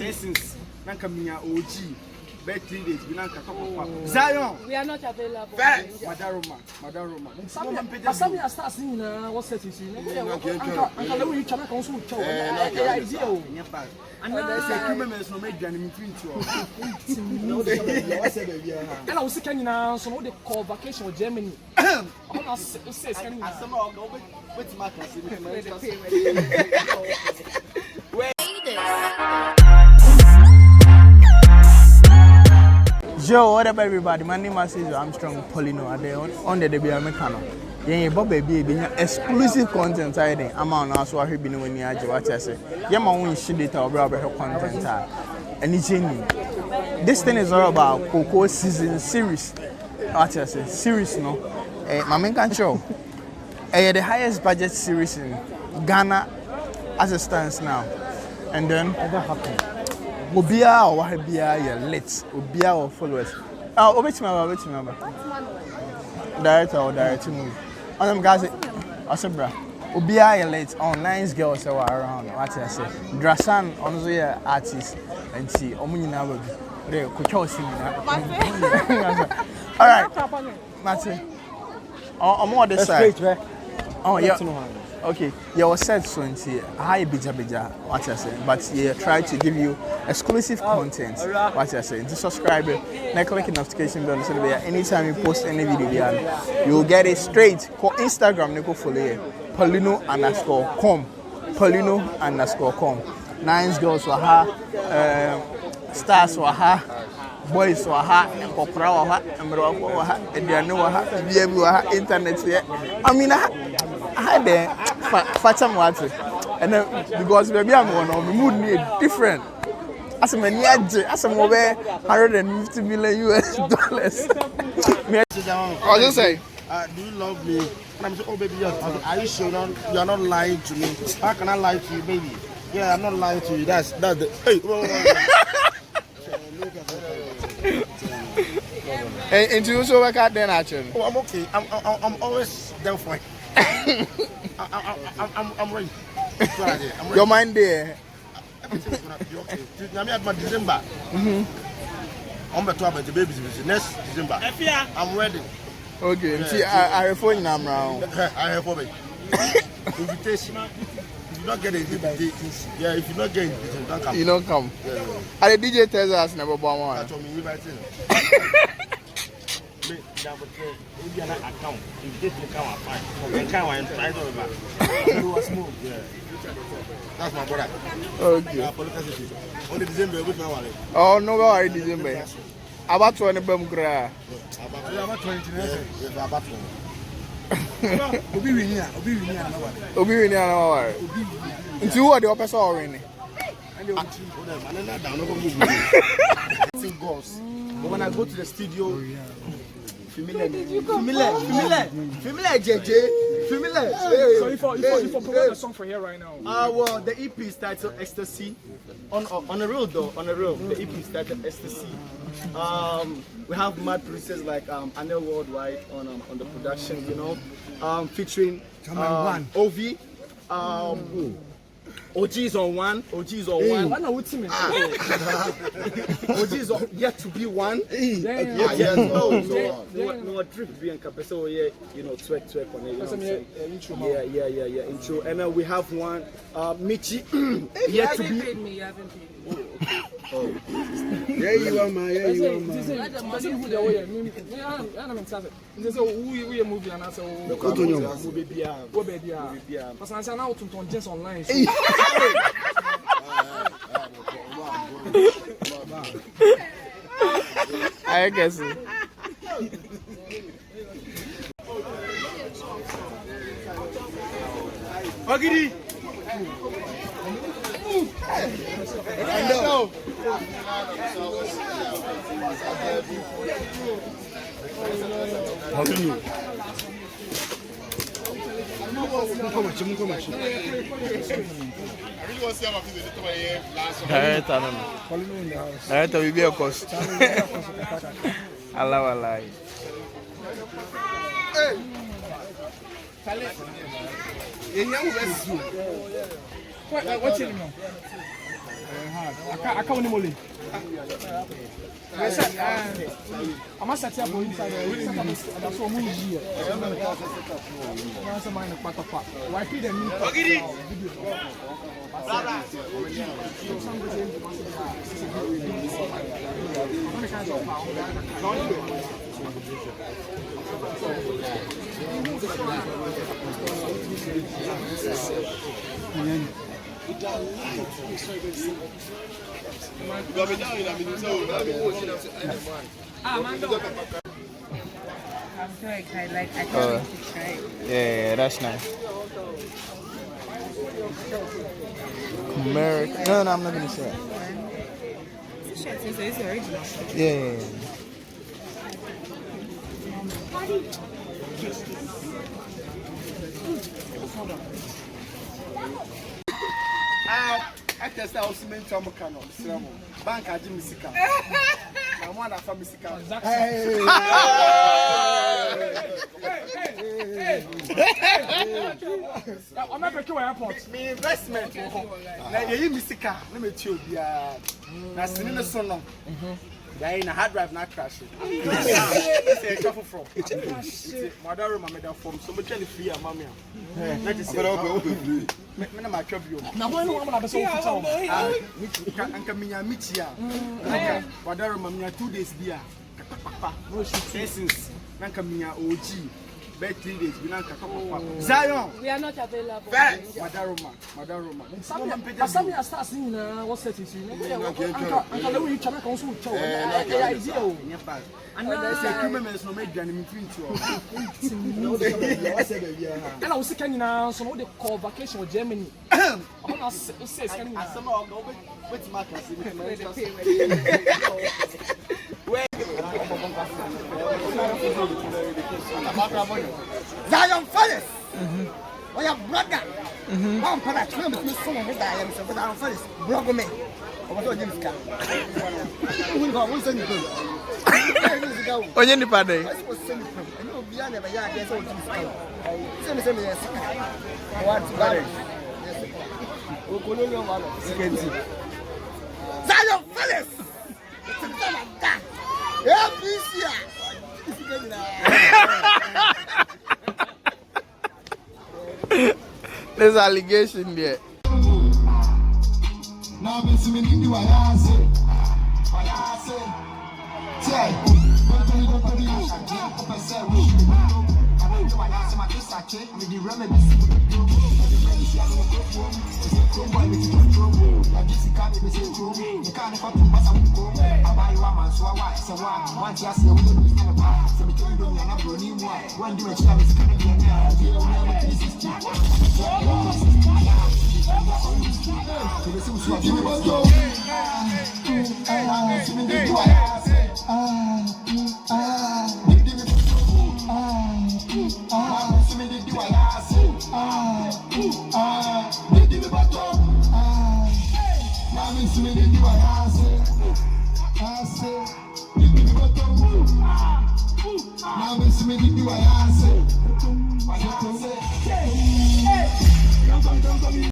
Since Nankamia OG, bed 3 days, Zion, we are not available. Madam Roma. Some are starting what's that? You see, Uncle Louis Chana also with and there's a criminal no made an between two. And I was saying now, some of the call vacation with Germany. I say, some of what's my Yo, what up everybody? My name is Armstrong Poleeno. On the debut Americano. Yeah, Bobby baby, exclusive content. I'm on also I have been when you are what I say. Yeah, my own shit data about content. And it's in this thing is all about Coco season series. What I say, series no. My main control. The highest budget series in Ghana as it stands now. And then ever happened. Obia or Wahabia, let's Obia or followers. Oh, wait, director or directing movie. On them guys, I said, bro, Obia, let's online girls around. What I say, Drasan on the artist and see Omunina will be all right, Matthew. I'm on this side. Oh, yeah. Okay, you was said so and see hi bija what I say, but yeah, try to give you exclusive content. What I say, to subscribe and click the notification bell so that anytime you post any video, you will get it straight. For Instagram, you go follow Poleeno_com, Poleeno_com. Nines girls were her, stars were her, boys were her, and Popra were her, and Bravo were her, and they know her, the internet here. I mean, I had there. Fatam water, and then because baby I'm on the mood need different. As a many as a mobile $150 million US. I was just saying, do you love me? And I'm saying, oh baby, are you sure you're not lying to me? How can I lie to you, baby? Yeah, I'm not lying to you. That's the hey. And you also work out then actually. Oh, I'm okay. I'm always there for it. I'm ready. Your mind there. Everything's gonna be okay. I'm at my December. I'm the 12 the baby's next December. I'm ready. Okay. Yeah, see, I have phone now. I have phone. Invitation. If you not get it, yeah. If you not get it, you don't come. You don't come. Yeah. And the DJ tells us never born one. That's what me inviting. If you have an account, if this account fine, you can't try to over. Yeah. That's my brother. Okay. Only December with my wallet. Oh no, why December? About 20 bumgra. About 20. Yes, about 20. Obi wini ana wa. Nti wo de opesa o wini. When I go to the studio, familiar JJ. So if you promote a song for here right now. Well, the EP is titled Ecstasy. On a real though, the EP is titled Ecstasy. We have mad producers like Anel Worldwide on the production, you know, featuring OV. OG is on one. OG is on yet to be one. No trip being so yeah, you know, twerk on it. Yeah. Intro. And then we have one Michy yet to be. Yeah, you are my. I guess. Bagidi. I know. How do you? Director will be a cost. Allah. What's your name? I can't only. I must set up inside. That's what we here. Why feed them? I'm so excited. Like, I can't wait to try it. Yeah, that's nice. American. No, I'm not gonna say it. This shirt says it's original. Yeah. I test out cement Tomocano, Bank Ajimisica. I'm one of Famisica. I'm not going to airport. My investment. Now you Misica, let me tell you. That's in the sun. They're in a hard drive, not crashing. It's a couple from. It's Madara Mameda from so much free, Mamma. That is free. My job, you. Now, when I'm going to say, I'm coming here, meet you. Madara Mamma, 2 days beer. No, she says, Nankamia OG. Bed 3 days, Zion. We are not available. Madaroma. Asami start singing. What set is you? Uncle, you channel council. And there's a criminals no make them between two. And I was saying now, some of the call vacation with Germany. I'm not saying some of go with my class. Zion Fellas. Oh, your brother. One product. I'm going to say someone with I am so Zion Fellas. Brother me. I'm going to use car. Who will send you? Onye nipa dey. I was sending from. I know beyond never ya get so this car. Send me yes. What marriage? Yes. O kololo malo. Zion Fellas. Yeah, please here. There's allegation there. Now I'm seeing you. I say. Now